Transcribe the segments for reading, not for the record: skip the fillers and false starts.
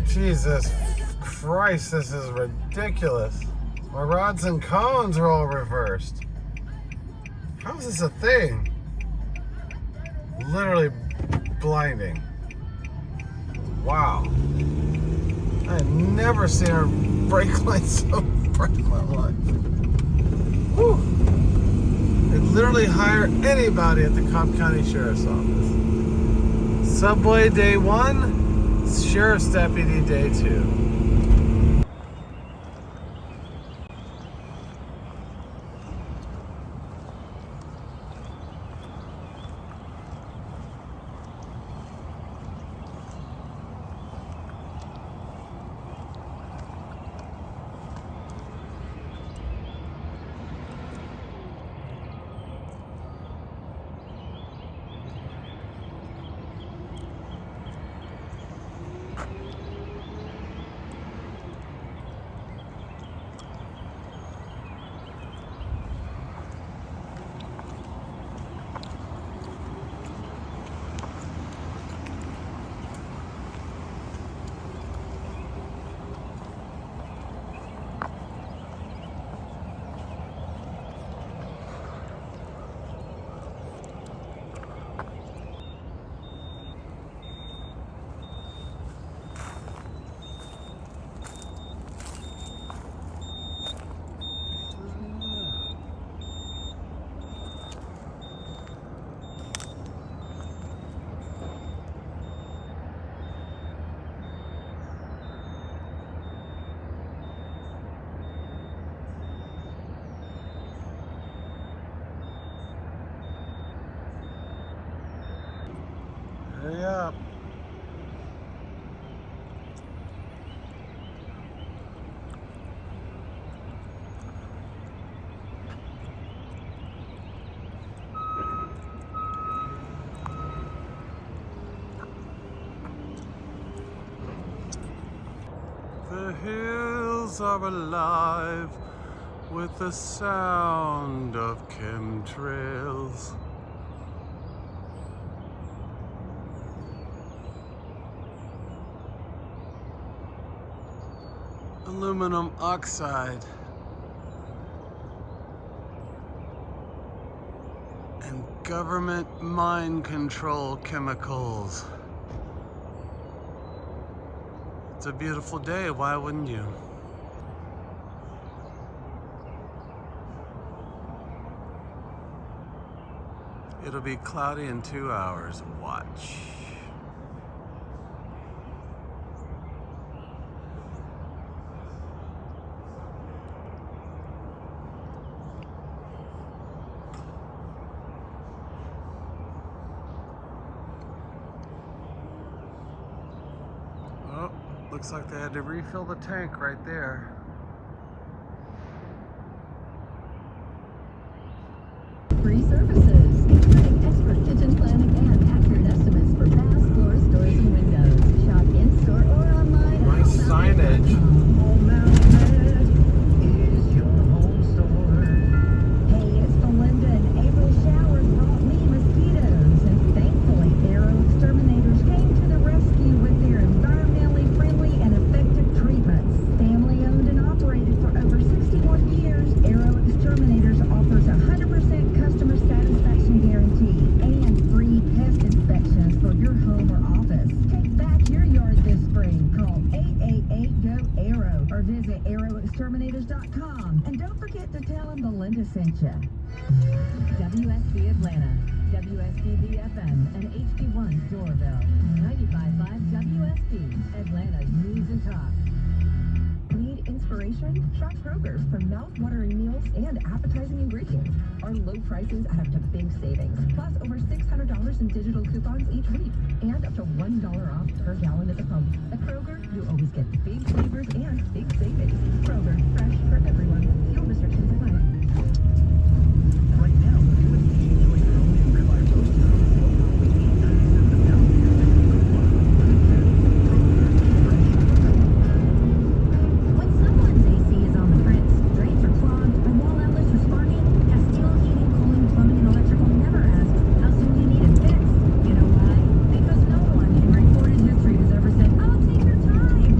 Jesus Christ, this is ridiculous. My rods and cones are all reversed. How is this a thing? Literally blinding. Wow. I've never seen our brake light so bright in my life. Whew. They'd literally hire anybody at the Cobb County Sheriff's Office. Subway day 1, Sheriff's Deputy day 2. Hurry up. The hills are alive with the sound of chemtrails. Aluminum oxide and government mind control chemicals. It's a beautiful day, why wouldn't you? It'll be cloudy in 2 hours, watch. Oh, looks like they had to refill the tank right there. Free services, including expert kitchen planning and accurate estimates for baths, floors, doors, and windows. Shop in-store or online. Nice signage. Hey, it's Belinda, and April showers brought me mosquitoes, and thankfully Arrow Exterminators came to the rescue with their environmentally friendly and effective treatments. Family owned and operated for over 61 years, Arrow Exterminators offers 100% customer satisfaction guarantee and free pest inspections for your home or office. Take back your yard this spring. Call 888-GO-ARROW or visit arrowexterminators.com. And don't forget to tell them Belinda sent you. WSB Atlanta, WSBD FM, and HD1 Doraville. 95.5 WSB, Atlanta's news and talk. Need inspiration? Shop Kroger for mouth-watering meals and appetizing ingredients. Our low prices add up to big savings. Plus, over $600 in digital coupons each week. And up to $1 off per gallon at the pump. At Kroger, you always get big flavors and big savings. Kroger, fresh for everyone. See all restrictions apply. Right now, when someone's AC is on the fritz, drains are clogged, or wall outlets are sparking, Castile Heating, Cooling, Plumbing, and Electrical never asks, how soon do you need it fixed? You know why? Because no one in recorded history has ever said, oh, take your time,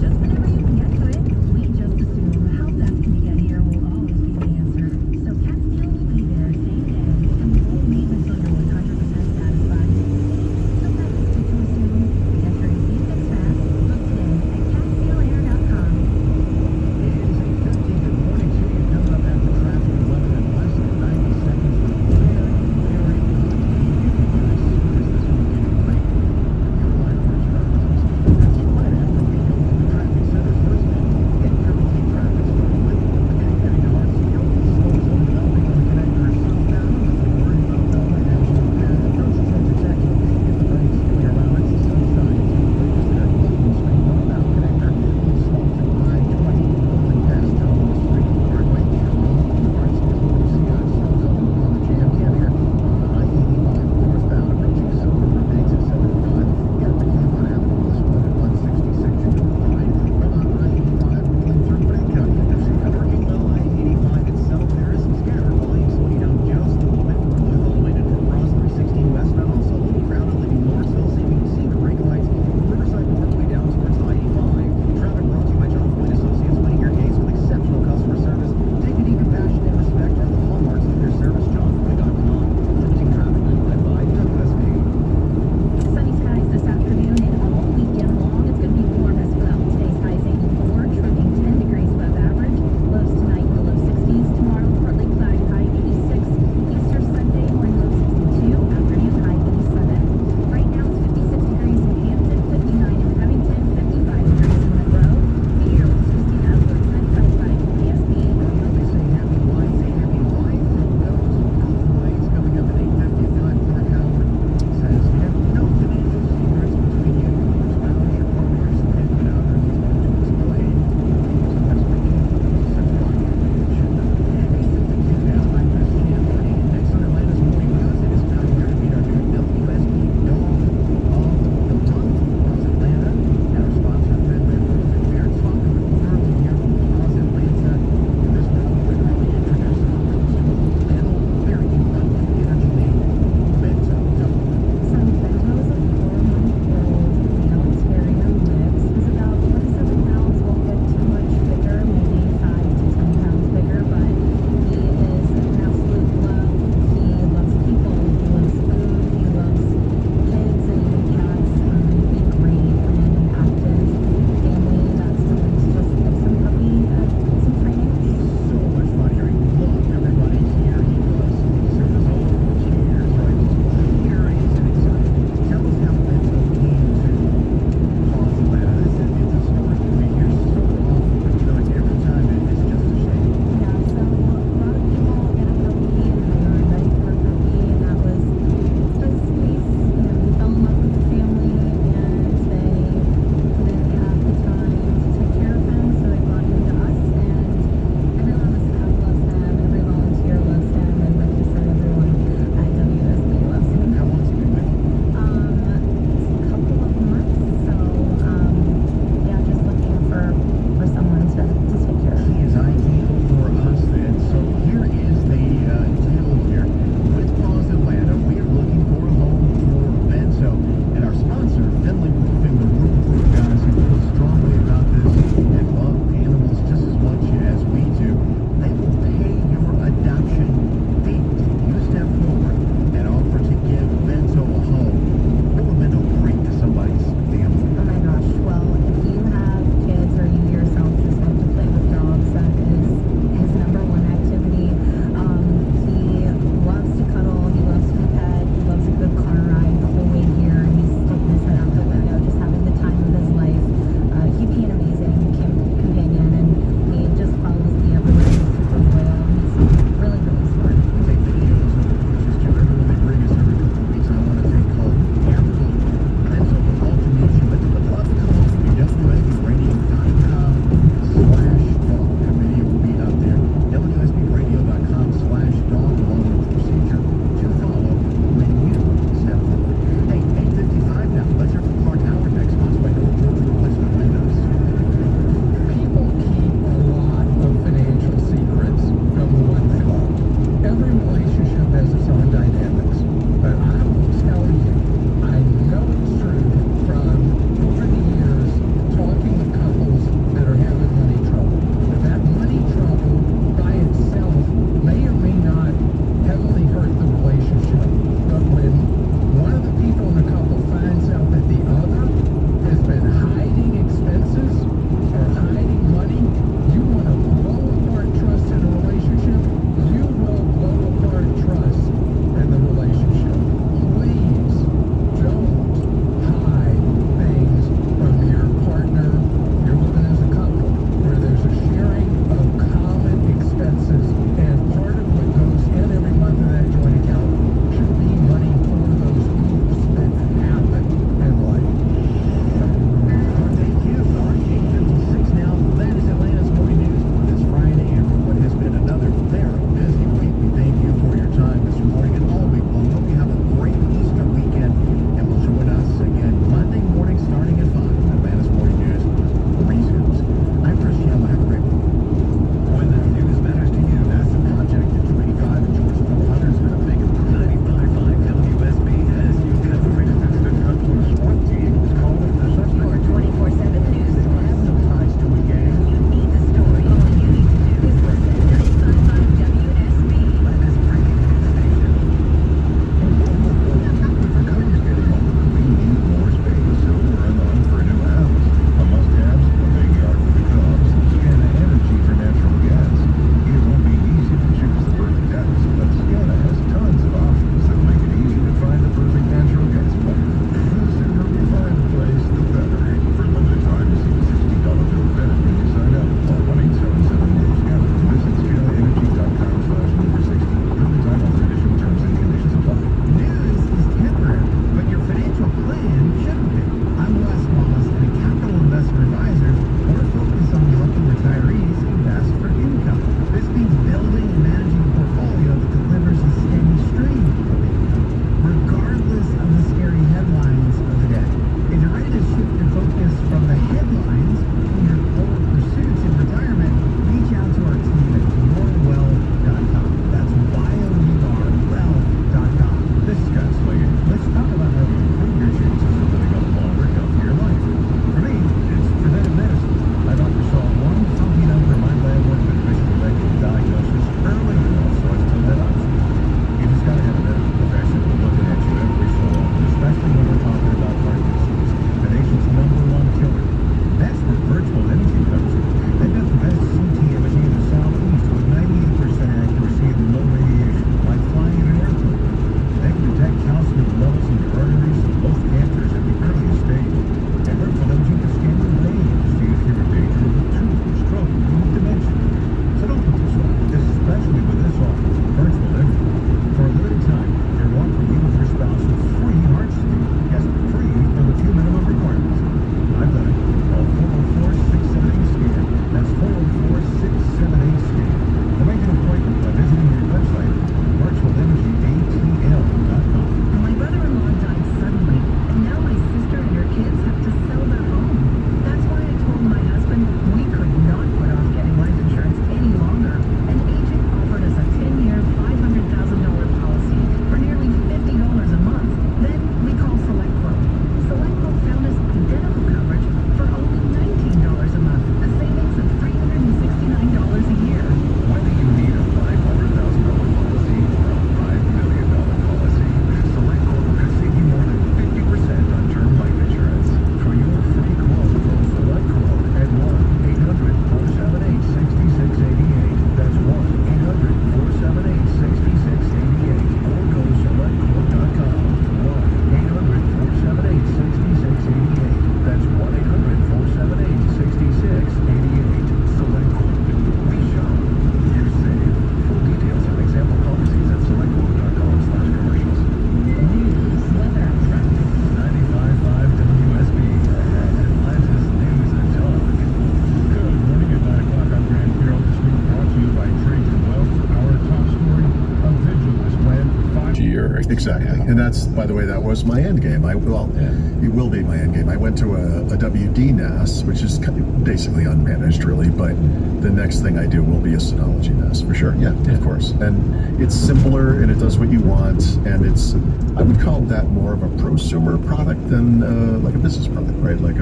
perfect. Exactly. Yeah. And that's, by the way, that was my end game. It will be my end game. I went to a WD NAS, which is kind of basically unmanaged, really, but the next thing I do will be a Synology NAS for sure. Yeah, of course. And it's simpler and it does what you want. And it's, I would call that more of a prosumer product than like a business product, right? Like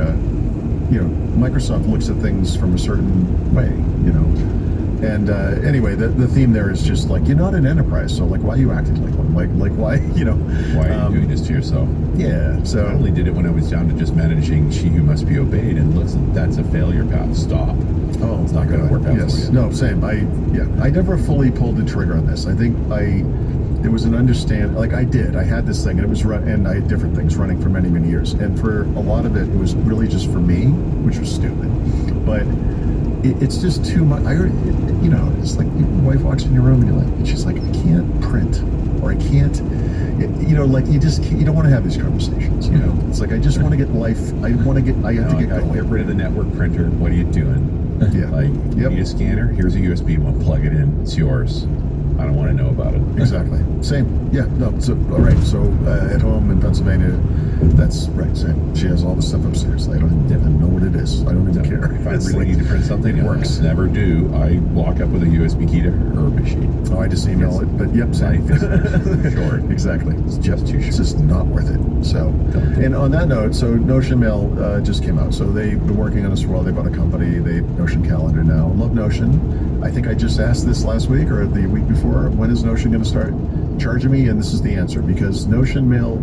Microsoft looks at things from a certain way, And anyway, the theme there is just like, you're not an enterprise, so like, why are you acting like one? Like why, Why are you doing this to yourself? Yeah, so I only did it when I was down to just managing She Who Must Be Obeyed, and listen, that's a failure path. Stop. Oh, it's not going to work out for you. No, same. I never fully pulled the trigger on this. I think there was an I had this thing, and it was and I had different things running for many, many years, and for a lot of it, it was really just for me, which was stupid, but it's just too much. I already, it's like your wife walks in your room and she's like, I can't print, or I can't, you don't want to have these conversations. It's like, I just want to get life. I have to get going. Get rid of the network printer. What are you doing? Yeah. You need a scanner? Here's a USB one. Plug it in. It's yours. I don't want to know about it. Exactly. Same. Yeah. No. So, all right. So, at home in Pennsylvania, that's right. Same. She has all the stuff upstairs. I don't even know what it is. I don't even care. If I really need to print something, it works. Never do. I walk up with a USB key to her machine. Oh, I just email it. But yep, same. Short. Exactly. It's just too short. It's just not worth it. So, and on that note, so Notion Mail just came out. So they've been working on this for a while. They bought a company. They Notion Calendar now. Love Notion. I think I just asked this last week or the week before, when is Notion going to start charging me? And this is the answer, because Notion Mail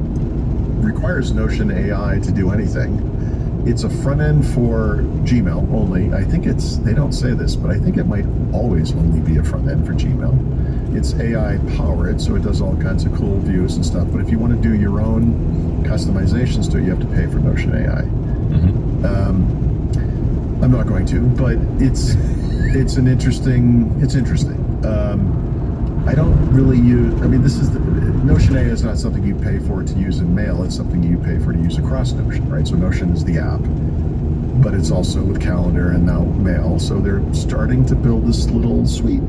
requires Notion AI to do anything. It's a front end for Gmail only. I think they don't say this, but I think it might always only be a front end for Gmail. It's AI powered, so it does all kinds of cool views and stuff. But if you want to do your own customizations to it, you have to pay for Notion AI. Mm-hmm. I'm not going to, but it's interesting. I don't really use, Notion AI is not something you pay for to use in Mail. It's something you pay for to use across Notion, right? So Notion is the app, but it's also with Calendar and now Mail. So they're starting to build this little suite,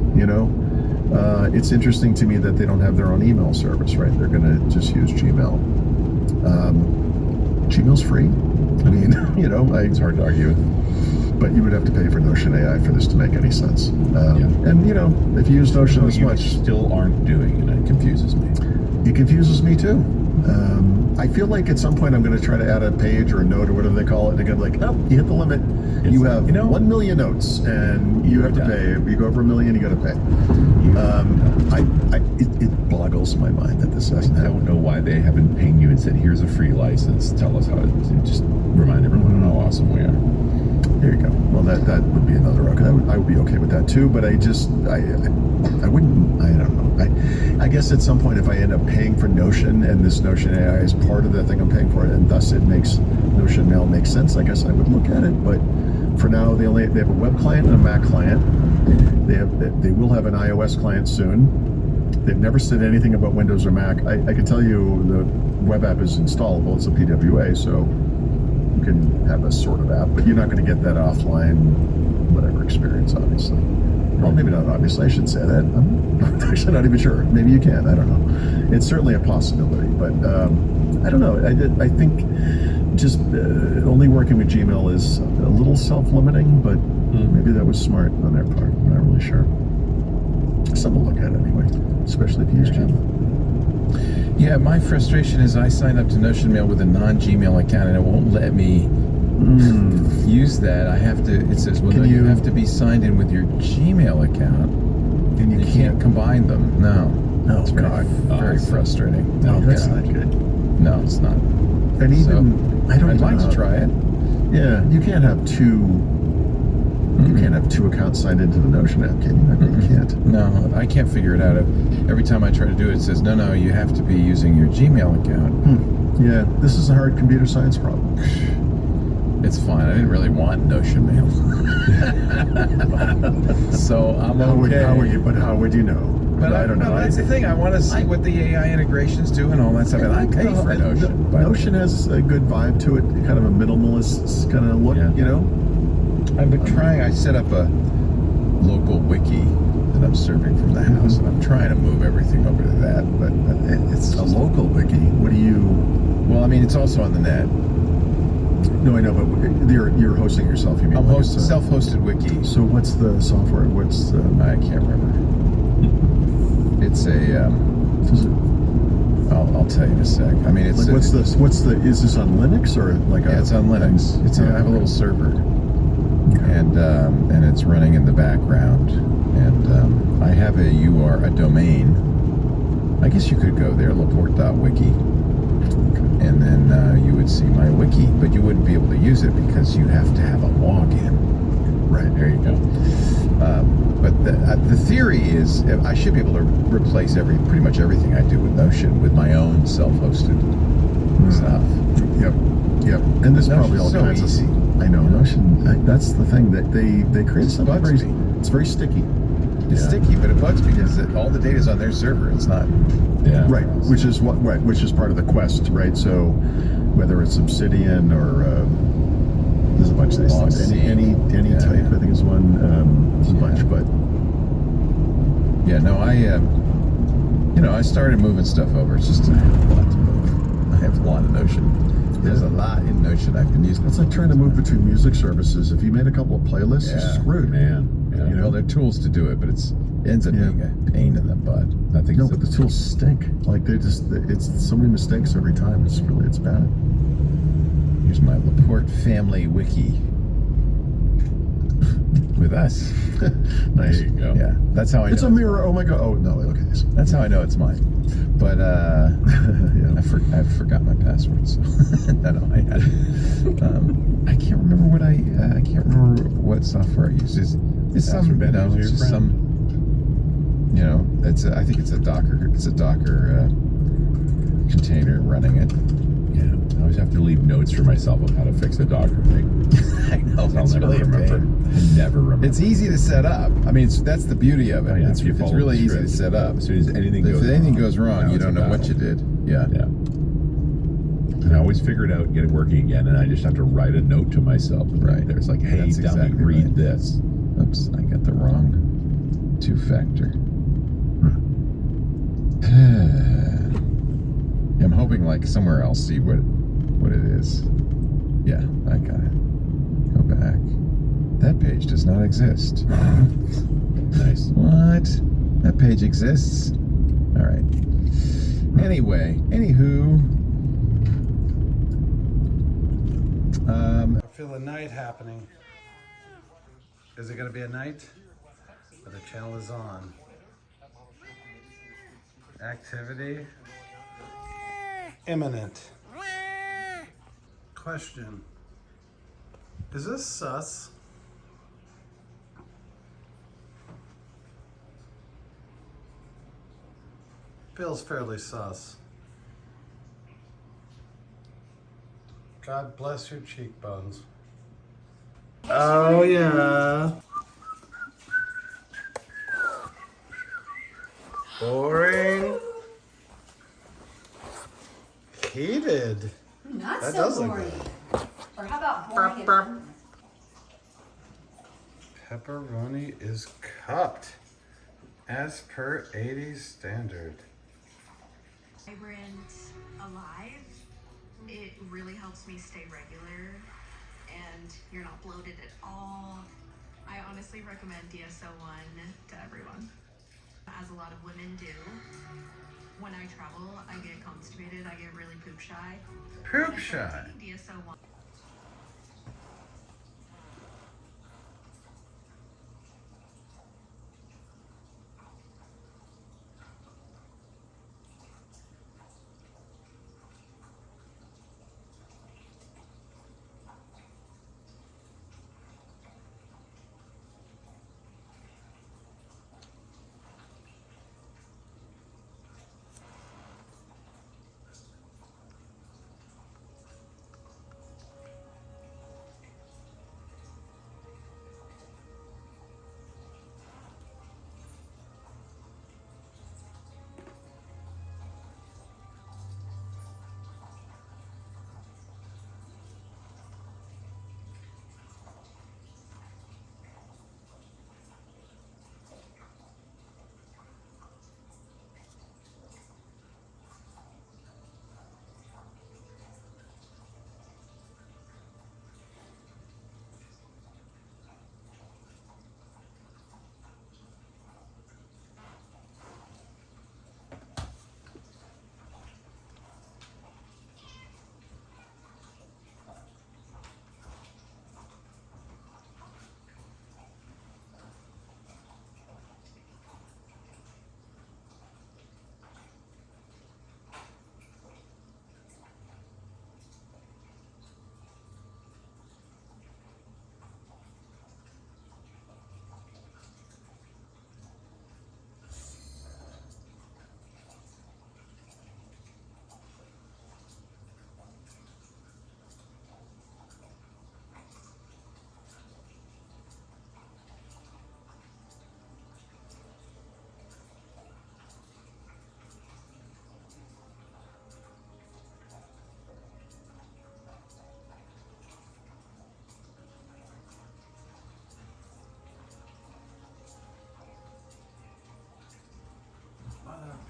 It's interesting to me that they don't have their own email service, right? They're going to just use Gmail. Gmail's free. It's hard to argue with. But you would have to pay for Notion AI for this to make any sense. And, if you use Notion this much... still aren't doing, and it confuses me. It confuses me, too. I feel like at some point I'm going to try to add a page or a note or whatever they call it, and they're going to be like, oh, you hit the limit. You have 1 million notes, and you have to pay. If you go over 1 million, you got to pay. It boggles my mind that this hasn't happened. I don't know why they haven't pinged you and said, here's a free license. Tell us how to just remind everyone how awesome we are. There you go. Well, that would be another okay. I would be okay with that too. But I wouldn't. I don't know. I guess at some point, if I end up paying for Notion and this Notion AI is part of the thing I'm paying for, and thus it makes Notion Mail make sense, I guess I would look at it. But for now, they have a web client and a Mac client. They will have an iOS client soon. They've never said anything about Windows or Mac. I can tell you the web app is installable. It's a PWA, so you can have a sort of app, but you're not going to get that offline, whatever experience, obviously. Well, maybe not obviously. I should say that. I'm actually not even sure. Maybe you can. I don't know. It's certainly a possibility, but I don't know. I think just only working with Gmail is a little self-limiting, but maybe that was smart on their part. I'm not really sure. Something to look at anyway, especially if you use Gmail. Yeah, my frustration is I signed up to Notion Mail with a non-Gmail account and it won't let me use that. It says, well, you have to be signed in with your Gmail account. And you can't combine them. No. Oh, it's very frustrating. No, that's not good. No, it's not. And even, I'd like to try it. Yeah, you can't have two. You can't have two accounts signed into the Notion app, can you? You can't. No, I can't figure it out. Every time I try to do it, it says, no, you have to be using your Gmail account. Yeah, this is a hard computer science problem. It's fine. I didn't really want Notion Mail. So I'm okay. How would you know? But I don't know. That's the thing. I want to see what the AI integrations do and all that stuff. And I pay for Notion. Notion has a good vibe to it, kind of a minimalist kind of look, I've been trying. I set up a local wiki that that I'm serving from the house, and I'm trying to move everything over to that, but it's A just, local wiki. What do you? well, I mean, it's also on the net. No, I know, but you're hosting yourself. You mean? I'm like it's a- self-hosted wiki. So what's the software? What's the? I can't remember. It's a. Does it, I'll tell you in a sec. I mean, it's like what's this? What's the? Is this on Linux or like? Yeah, it's on Linux. It's on, I have a little server, and it's running in the background. And I have a domain. I guess you could go there, Laporte.wiki, and then you would see my wiki, but you wouldn't be able to use it because you have to have a login. Right. There you go. But the theory is I should be able to replace pretty much everything I do with Notion with my own self-hosted stuff. Yep. And this Notion's probably all so kinds easy. of. I know Notion. That's the thing that they create something bugs very. me. It's very sticky. It's sticky, but it bugs me because all the data's on their server. It's not. Yeah. Right. Which is part of the Quest, right? So whether it's Obsidian or there's a bunch of these things. Any Yeah, type, yeah. I think is one. There's a bunch, but Yeah, no, I started moving stuff over. It's just I have a lot to move. I have a lot of Notion. There's a lot in Notion I've been using. it's like trying to move between music services. If you made a couple of playlists, you're Yeah. screwed, Man. Yeah. You know? Well, there are tools to do it, but it ends up being a pain in the butt. I think No, it's but the tools stink. Like it's so many mistakes every time. It's bad. Here's my Laporte family wiki with us. Nice. There you go. Yeah, that's how I know. It's a mirror. Oh my god. Oh no. Okay. That's how I know it's mine. But Yeah. I forgot my password, so no, I had it. I can't remember I can't remember what software I use. It's some, Password manager, it's just your friend. some, I think it's a Docker. It's a Docker container running it. Yeah. I always have to leave notes for myself of how to fix a Docker thing. I know. I'll It's never really a remember. pain. I never remember. It's easy to set up. I mean, that's the beauty of it. Oh, yeah, It's if you follow really the easy to script. set up. As soon as anything If goes anything wrong, goes wrong, now you it's don't a know what battle. you did. Yeah. Yeah. And I always figure it out and get it working again, and I just have to write a note to myself. Right. There's like, hey, That's dummy, exactly read right. this. Oops, I got the wrong two-factor. I'm hoping like somewhere else see what it is. Yeah, I got it. Go back. That page does not exist. Nice. What? That page exists? All right. Anyway, anywho. I feel a night happening. Is it going to be a night? But the channel is on. Activity imminent. Question. Is this sus? Feels fairly sus. God bless your cheekbones. Oh yeah. Boring. Heated. Not That so does look boring. good. Or how about boring and Burp. fun? Pepperoni is cupped as per 80s standard. Vibrant, alive. It really helps me stay regular and you're not bloated at all. I honestly recommend DSO1 to everyone, as a lot of women do. When I travel, I get constipated, I get really poop shy. Poop shy. Taking DSO1.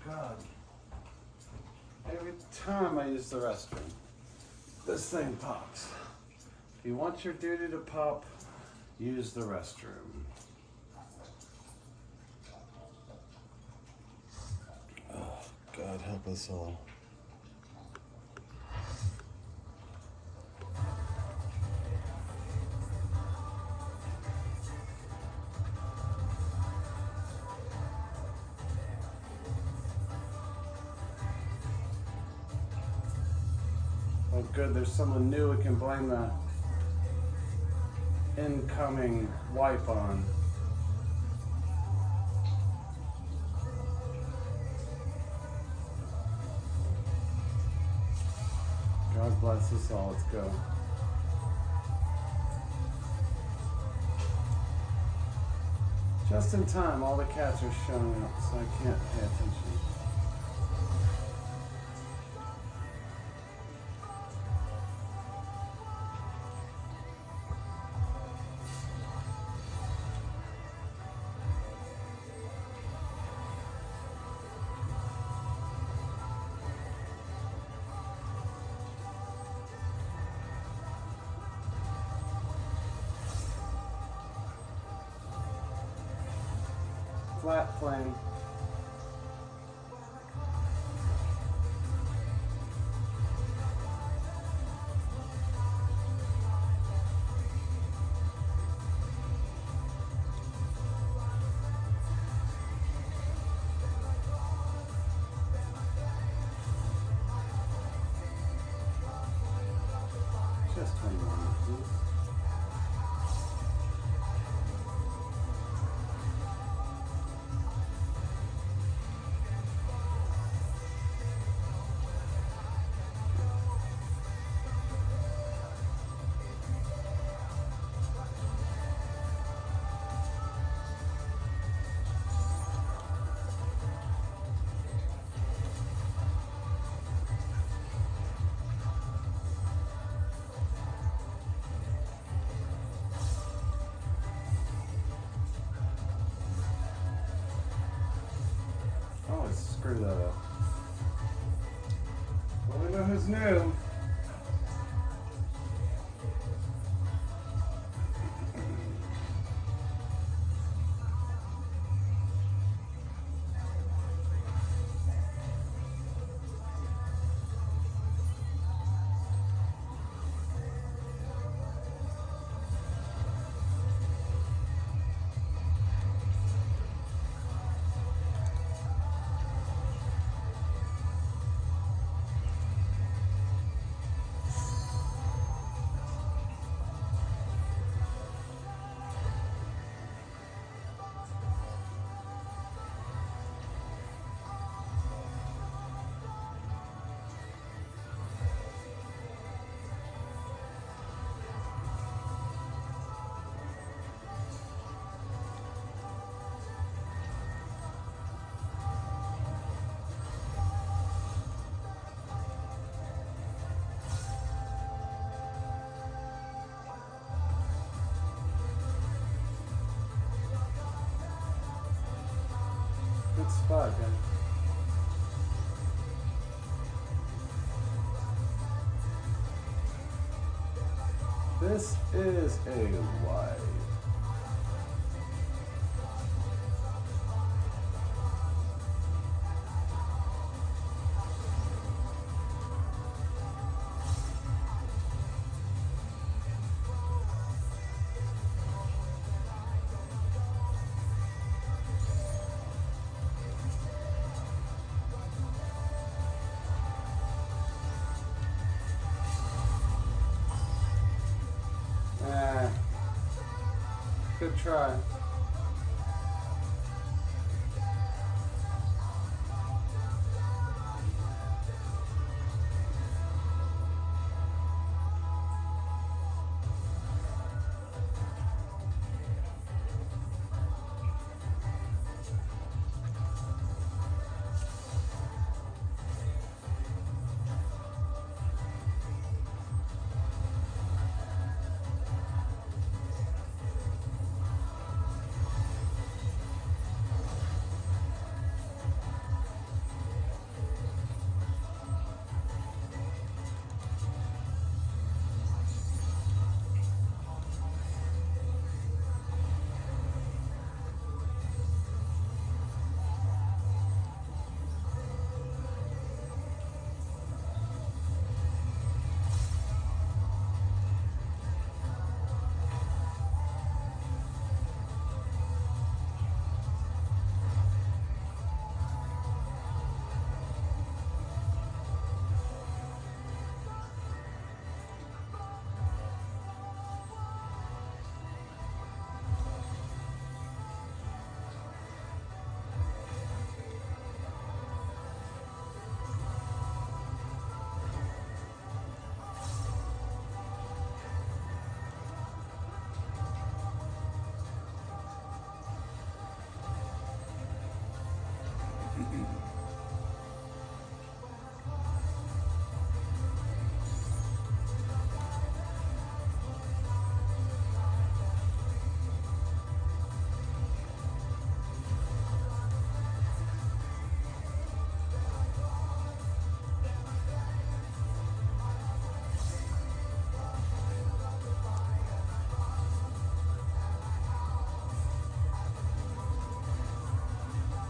God. Every time I use the restroom, this thing pops. If you want your duty to pop, use the restroom. Oh, God help us all. Oh, good, there's someone new we can blame the incoming wipe on. God bless us all. Let's go. Just in time, all the cats are showing up, so I can't pay attention. Flat plane. Just 21, please. Oh, screw that up. Well, we know who's new. Good spot, guys. This is a wide. Good try.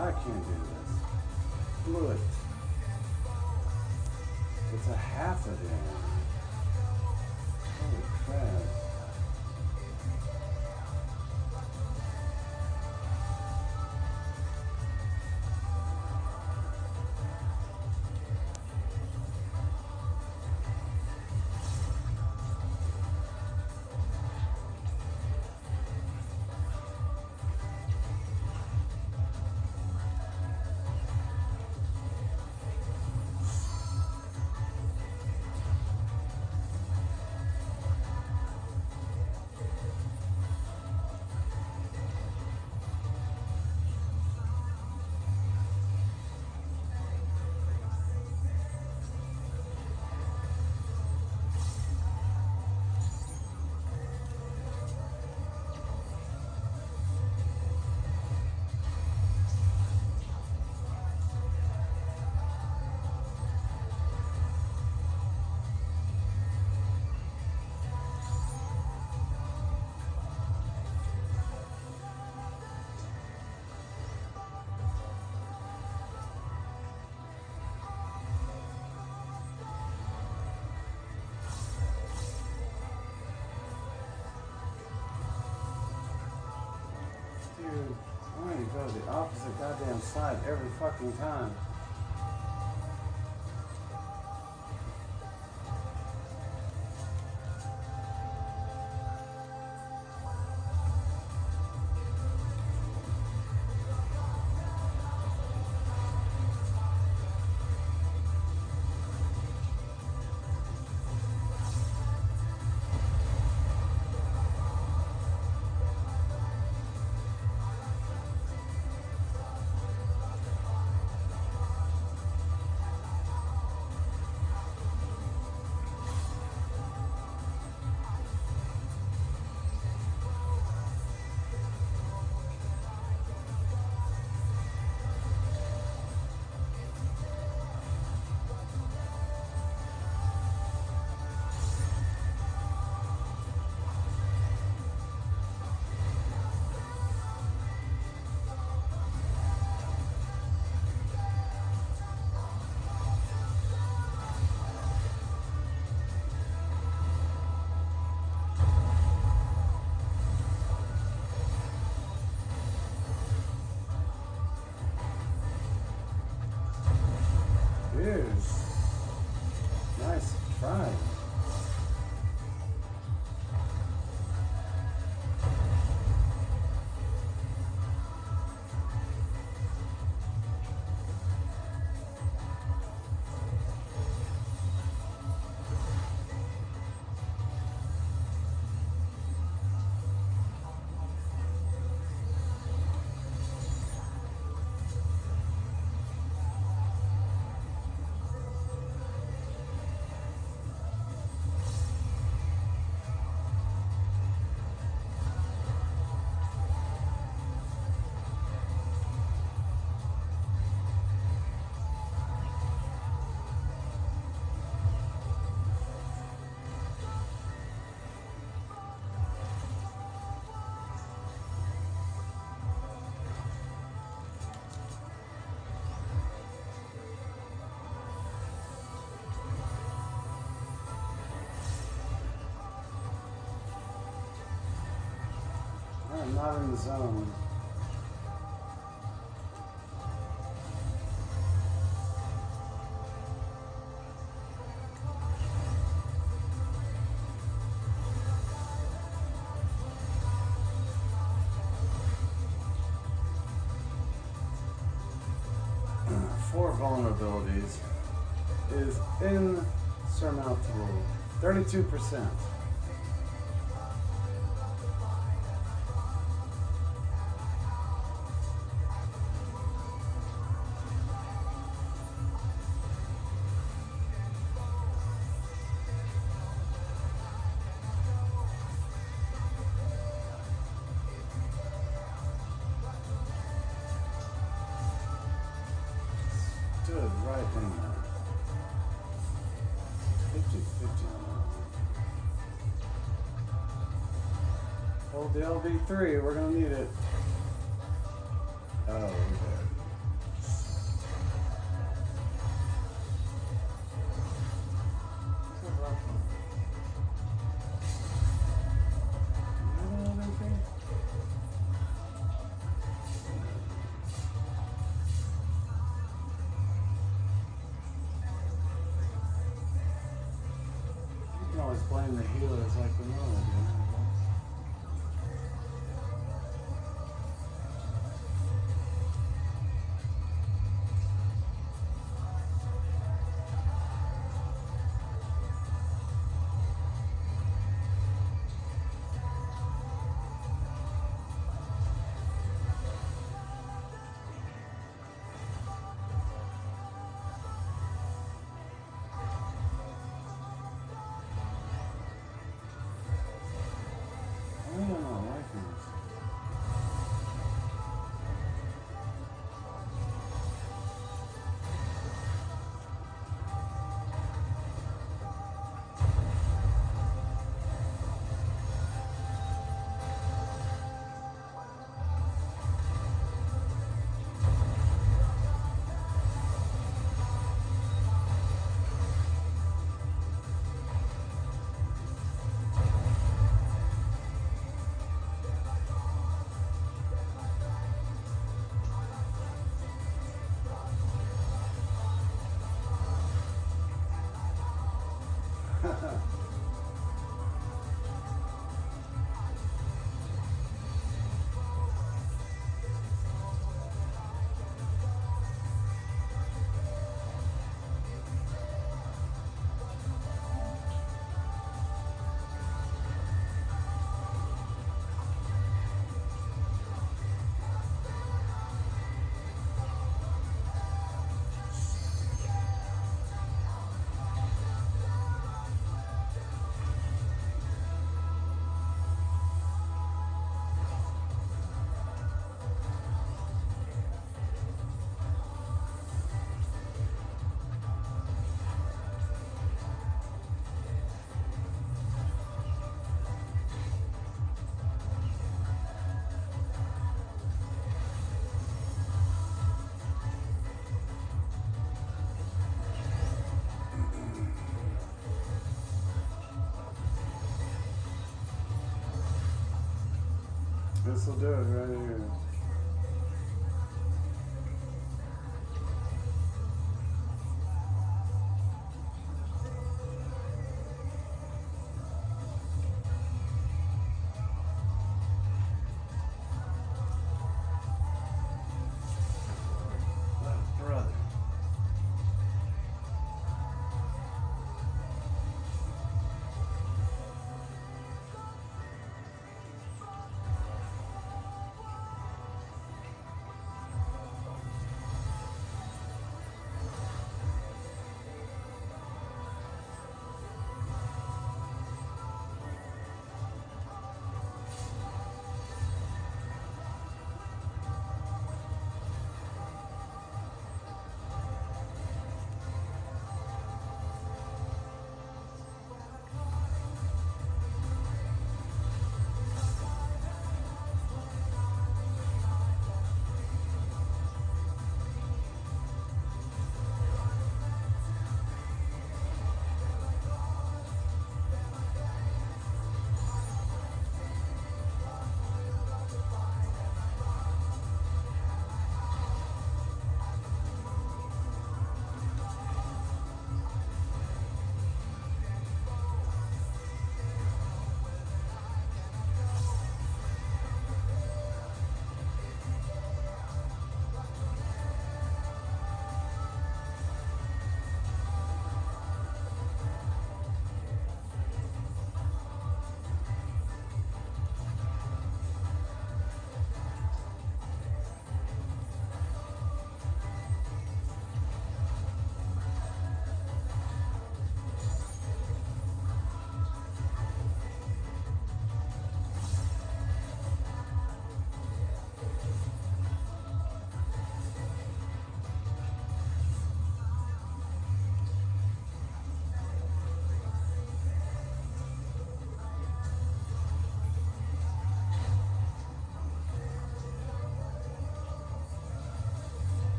I can't do this. Fluid. It's a half a day. Holy crap. Dude, why do you go to the opposite goddamn side every fucking time? Dude, nice try. I'm not in the zone. Four vulnerabilities is insurmountable. 32%. Stood right in there. 50-50 on that one. Hold the LB3, we're gonna need it. Oh, we're dead. always blame the healers like we normally do. I don't know, like this. This will do it right here. Brother.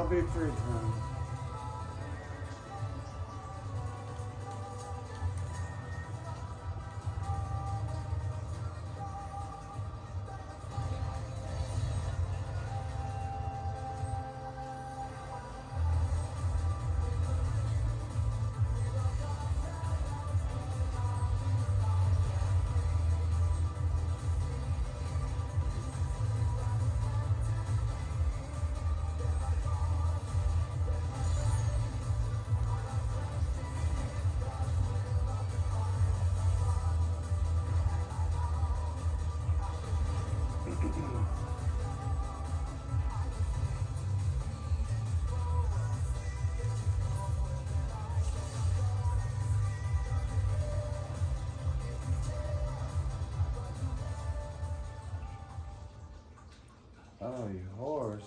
I'll be free time. Oh, you horse.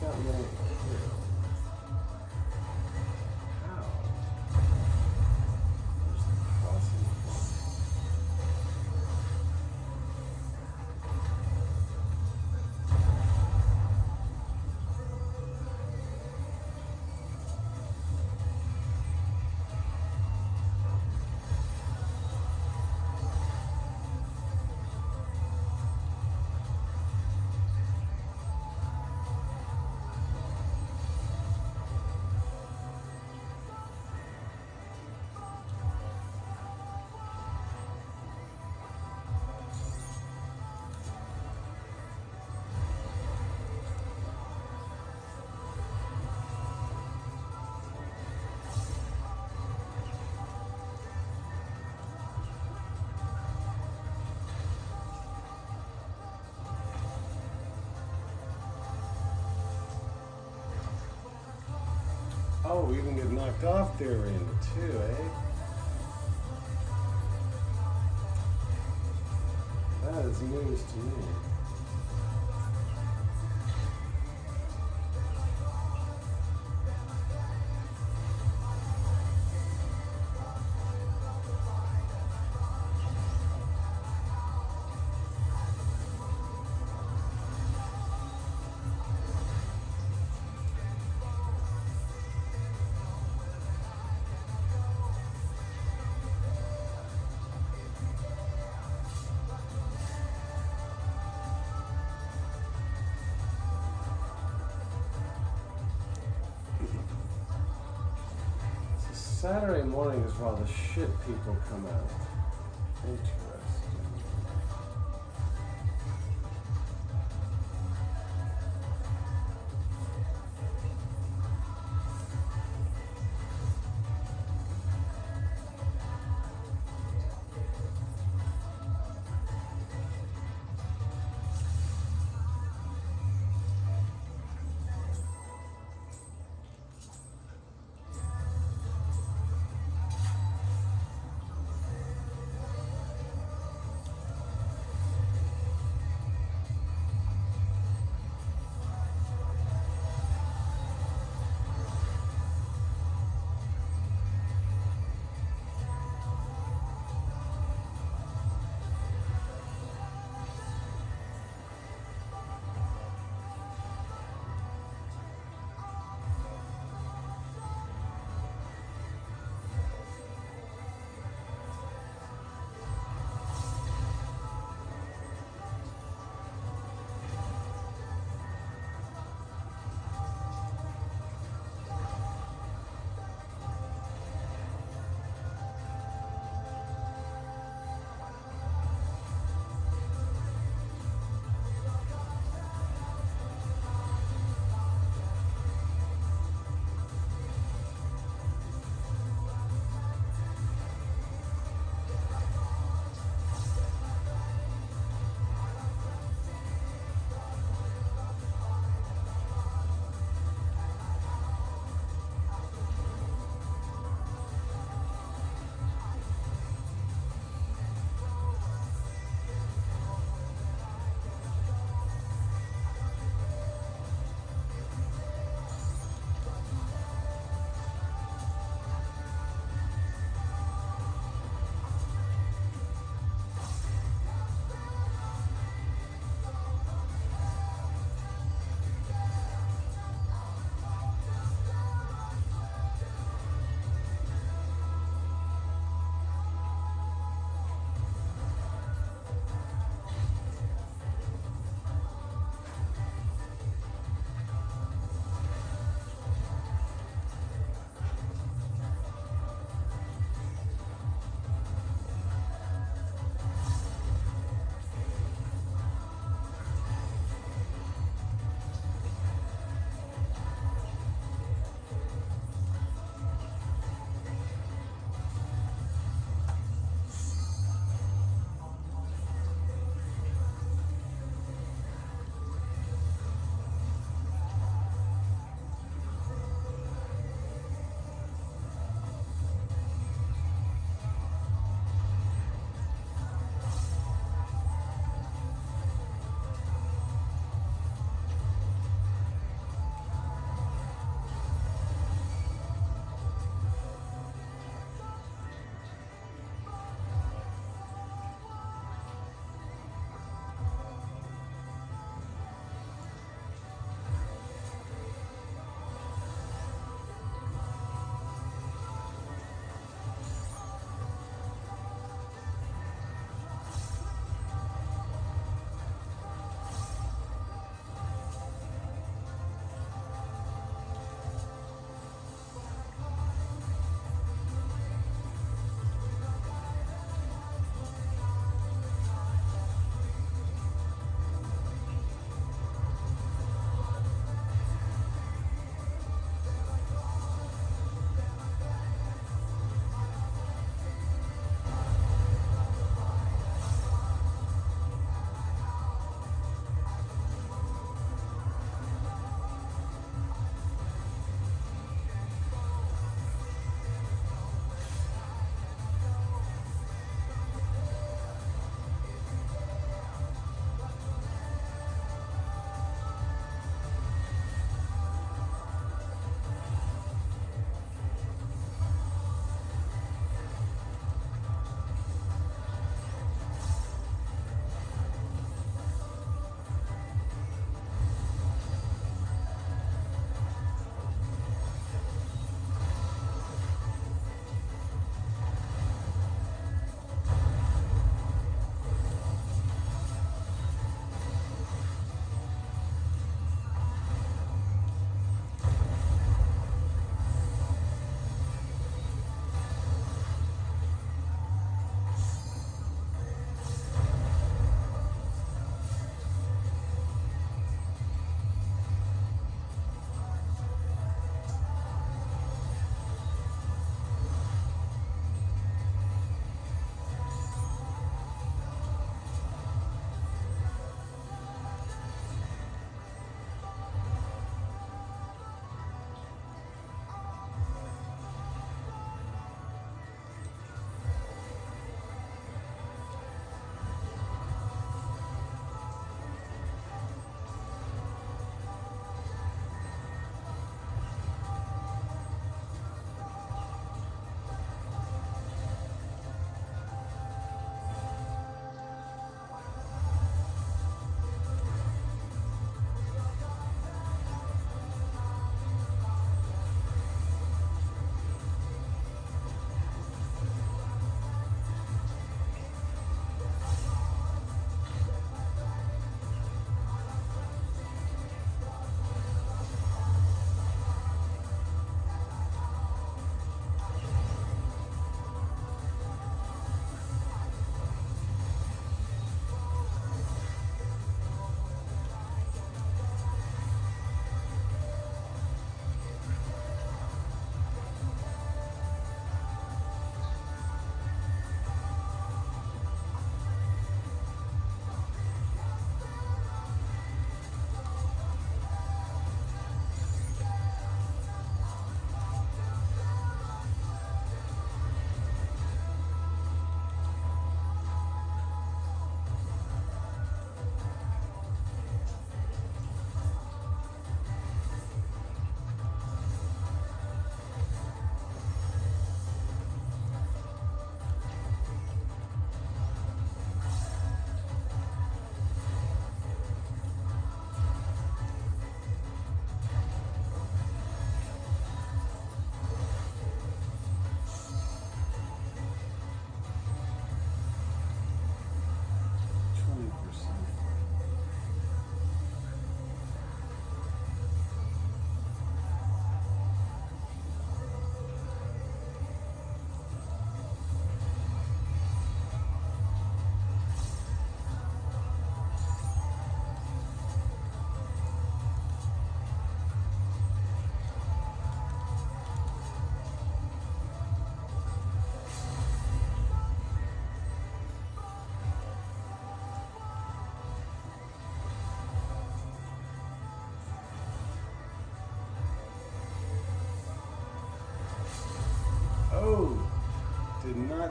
got me here? How? There's the crossing point. Oh, we even get knocked off their end too, eh? That is news to me. Saturday morning is while the shit people come out. Interesting.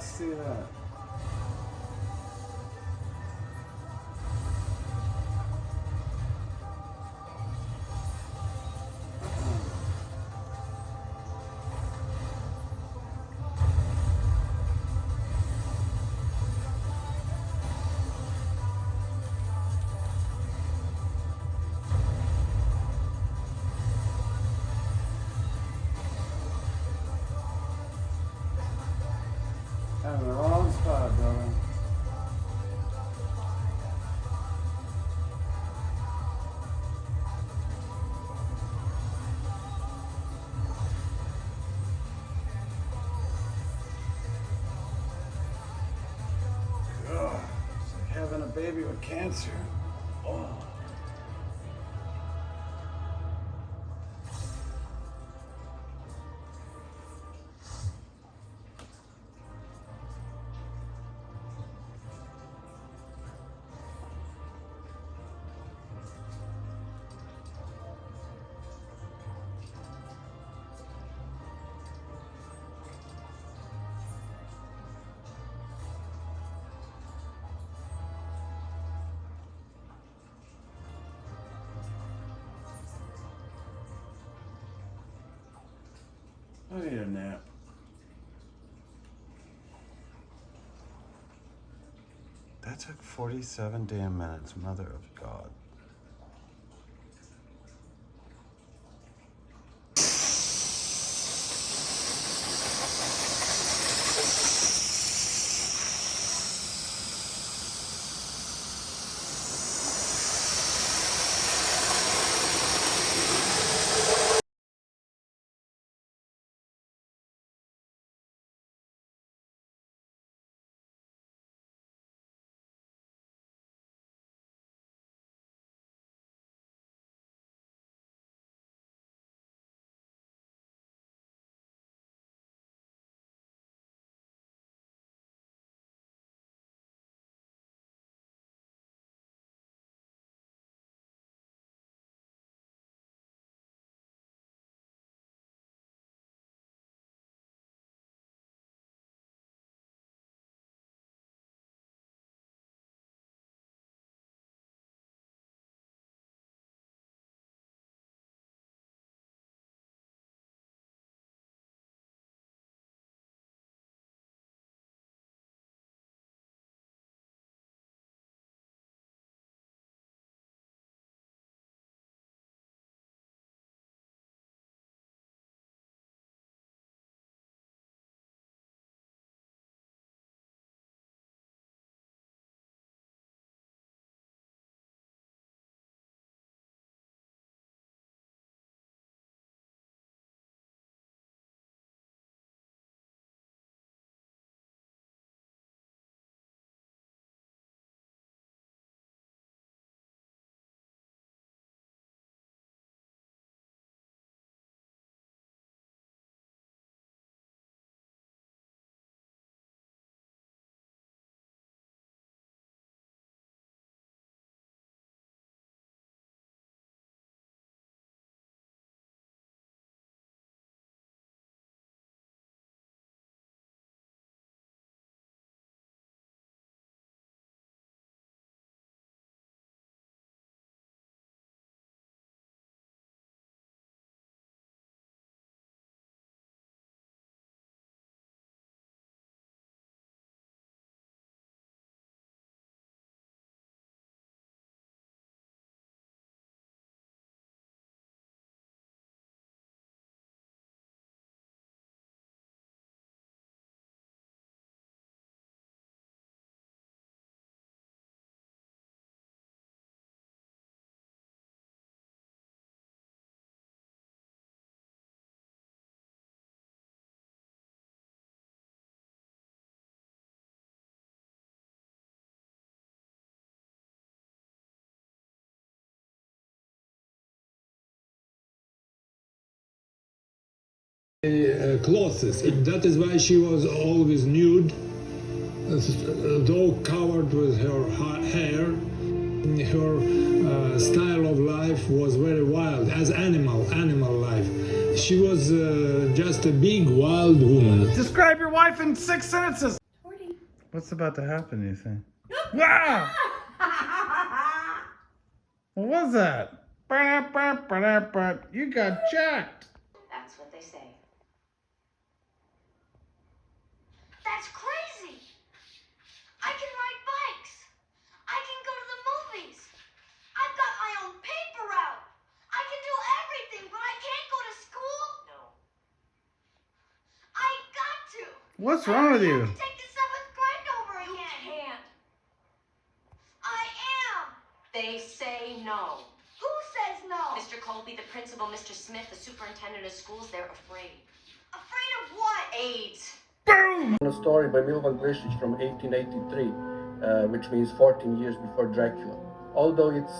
to see that. I'm in the wrong spot, brother. God, it's like having a baby with cancer. Oh. I need a nap. That took 47 damn minutes, mother of God. Clothes. That is why she was always nude, though covered with her hair. Her style of life was very wild, as animal life. She was just a big wild woman. Describe your wife in 6 sentences. What's about to happen, you think? Wow! What was that? You got jacked. That's what they say. That's crazy! I can ride bikes. I can go to the movies. I've got my own paper route. I can do everything, but I can't go to school? No. I got to. What's wrong with you? I have to take the 7th grade over again. You can't. I am. They say no. Who says no? Mr. Colby, the principal, Mr. Smith, the superintendent of schools, they're afraid. Afraid of what? AIDS. A story by Milovan Glišić from 1883, which means 14 years before Dracula. Although its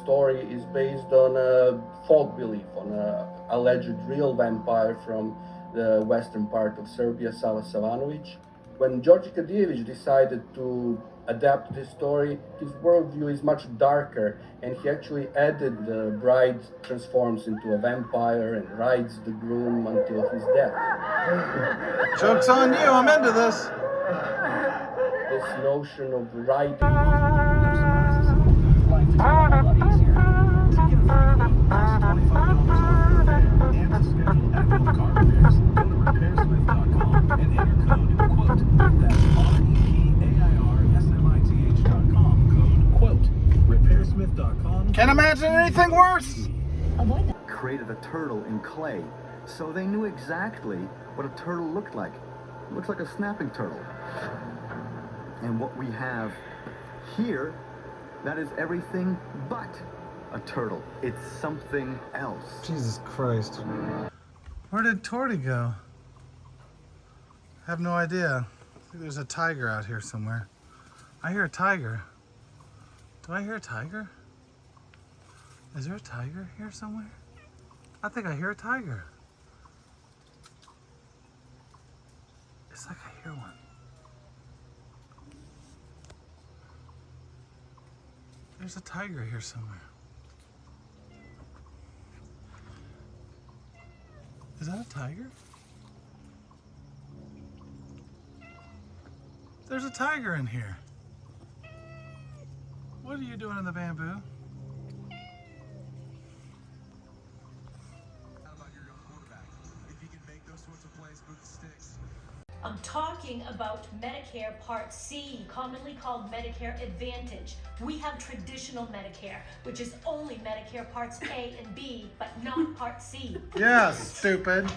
story is based on a folk belief, on an alleged real vampire from the western part of Serbia, Sava Savanović. When Đorđe Kadijević decided to adapt this story, his worldview is much darker, and he actually added the bride transforms into a vampire and rides the groom until his death. Joke's on you, I'm into this. This notion of riding. Can't imagine anything worse. Created a turtle in clay, so they knew exactly what a turtle looked like. It looks like a snapping turtle. And what we have here, that is everything but a turtle. It's something else. Jesus Christ. Where did Torty go? I have no idea. I think there's a tiger out here somewhere. I hear a tiger. Do I hear a tiger? Is there a tiger here somewhere? I think I hear a tiger. It's like I hear one. There's a tiger here somewhere. Is that a tiger? There's a tiger in here. What are you doing in the bamboo? I'm talking about Medicare Part C, commonly called Medicare Advantage. We have traditional Medicare, which is only Medicare Parts A and B, but not Part C. Yeah, stupid.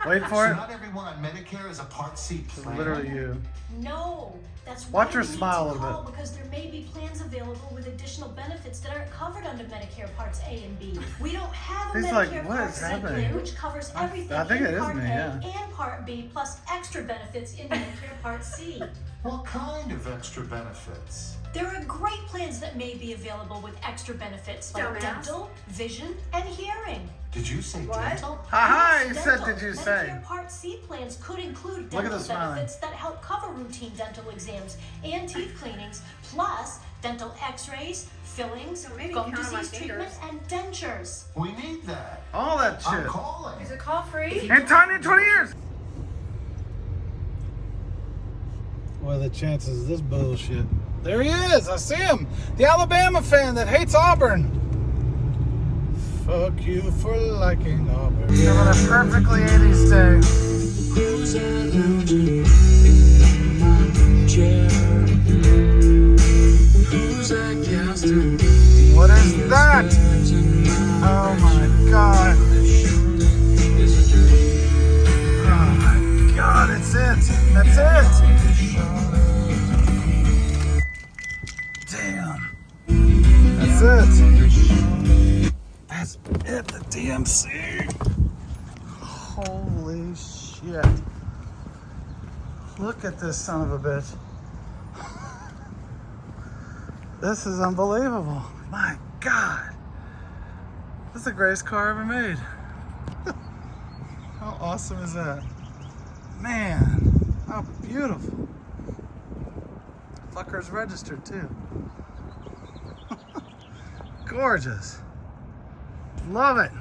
Wait for it. So not everyone on Medicare is a Part C plan. Literally you. No, that's Watch why her we need smile to a little call, bit. because there may be plans available with additional benefits that aren't covered under Medicare Parts A and B. We don't have a He's like, Medicare what Part is C happening? plan, which covers everything I think in it is Part me, A yeah. and Part B, plus extra benefits in Medicare Part C. What kind of extra benefits? There are great plans that may be available with extra benefits like dental, vision, and hearing. Did you say dental? Ha-ha, you Yes, said, dental. did you say? Medicare Part C plans could include Look at dental the smiling. benefits that help cover routine dental exams and teeth cleanings, plus dental x-rays, fillings, gum disease treatment, and dentures. We need that. All that shit. I'm calling. Is it call free? And Tanya, 20 years. What are the chances of this bullshit? There he is. I see him. The Alabama fan that hates Auburn. Fuck you for liking Auburn. Having a perfectly 80s day. What is that? Oh my god. Oh my god, it's it. That's it. Damn. That's it. That's it, the DMC. Holy shit. Look at this son of a bitch. This is unbelievable. My God. This is the greatest car ever made. How awesome is that? Man, how beautiful. Fucker's registered too. Gorgeous. Love it.